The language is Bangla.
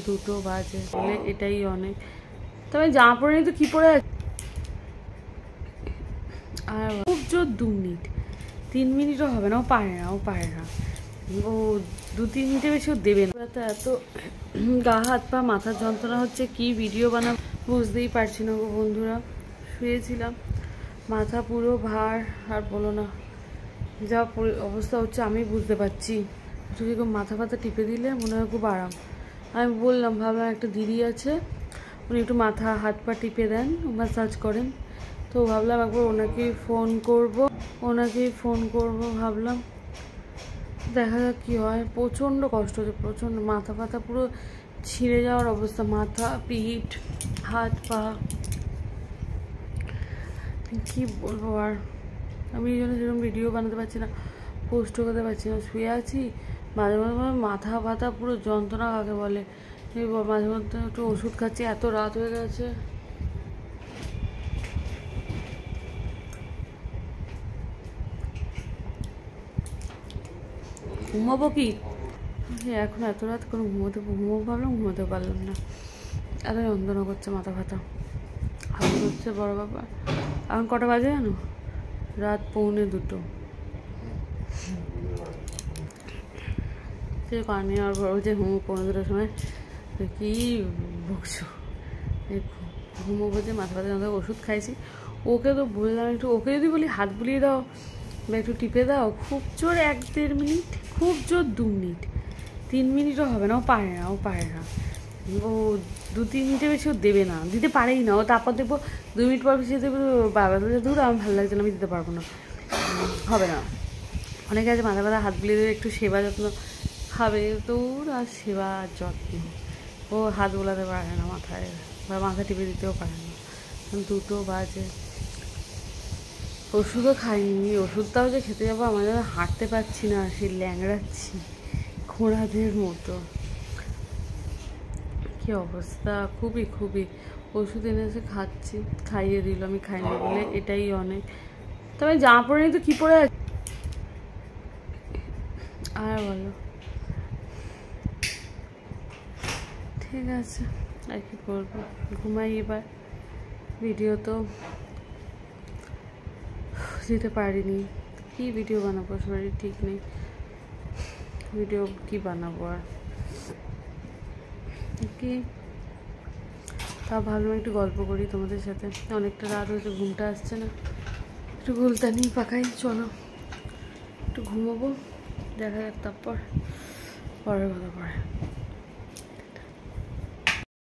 2টো বাজে বলে এটাই অনেক। তবে জামা পরে নিই তো কি পরে আছে। আর খুব জোর 2 মিনিট, 3 মিনিটও হবে না, ও পারে না, ও 2-3 মিনিটের বেশি ও দেবে না। এত গা হাত পা মাথার যন্ত্রণা হচ্ছে, কি ভিডিও বানাবো বুঝতেই পারছি না গো বন্ধুরা। শুয়েছিলাম, মাথা পুরো ভার, আর বলো না যা অবস্থা হচ্ছে আমি বুঝতে পারছি। যদি মাথা ফাথা টিপে দিলে মনে হয় খুব আরাম। আমি বললাম, ভাবলাম একটা দিদি আছে, উনি একটু মাথা হাত পা টিপে দেন, ম্যাসাজ করেন, তো ভাবলাম একবার ওনাকেই ফোন করব ভাবলাম, দেখা যাক কী হয়। প্রচণ্ড কষ্ট হচ্ছে, প্রচণ্ড মাথা ফাথা পুরো ছিঁড়ে যাওয়ার অবস্থা, মাথা পিঠ হাত পা কী বলবো। আর আমি এই জন্য সেরকম ভিডিও বানাতে পারছি না, পোস্টও করতে পারছি না। শুয়ে আছি, মাঝে মাঝে মাথা ব্যথা পুরো যন্ত্রণা কাকে বলে, মাঝে মধ্যে একটু ওষুধ খাচ্ছি, এত রাত হয়ে গেছে। ঘুমাবো কি এখন, এত রাত কোনো ঘুমোবো ভাবলাম, ঘুমোতে পারলাম না, এত যন্ত্রণা করছে মাথা ব্যথা হাত হচ্ছে বড় ব্যাপার। এখন কটা বাজে জানো? রাত 1:45। সে কানে আর বলছে ঘুমো 1:45 সময়, কি বকছো, ঘুমোবো যে মাথা ব্যথা যন্ত্রণা, ওষুধ খাইছি। ওকে তো বললাম একটু, ওকে যদি বলি হাত বুলিয়ে দাও বা একটু টিপে দাও, খুব জোর 1-1.5 মিনিট, খুব জোর 2 মিনিট, 3 মিনিটও হবে না, ও পারে না, ও 2-3 মিনিটের বেশি ও দেবে না, দিতে পারেই না। ও তারপর দেখবো 2 মিনিট পর বেশি দেবো, বাবা ধর আমার ভালো লাগছে না, আমি দিতে পারবো না, হবে না। অনেকে আছে মাথা ব্যথা হাত বুলিয়ে দেবে, একটু সেবা যত্ন খাবে, তো ওর আর সেবা আর যত্ন, ও হাত বোলাতে পারে না মাথায়, বা মাথা টিপে দিতেও পারে না। 2টো বাজে, ওষুধও খাইনি, ওষুধটাও যে খেতে যাবো, আমার যেন হাঁটতে পারছি না, সেই ল্যাংড়াচ্ছি ঘোড়াদের মতো, কি অবস্থা, খুবই ওষুধ এনেছে খাচ্ছি, খাইয়ে দিল, আমি খাইনি বলে এটাই অনেক। তবে জামা পরে নিই তো কি পরে আছে। আর বলো, ঠিক আছে, আর কি করবো, ঘুমাই এবার। ভিডিও তো দিতে পারিনি, কি ভিডিও বানাবো, শরীর ঠিক নেই, ভিডিও কি বানাবো আর কি। তা ভাবলাম একটু গল্প করি তোমাদের সাথে, অনেকটা রাত হয়েছে, ঘুমটা আসছে না, একটু গুলতানি পাকাই, চলো একটু ঘুমোবো, দেখা যাক তারপর পরের কথা পরে।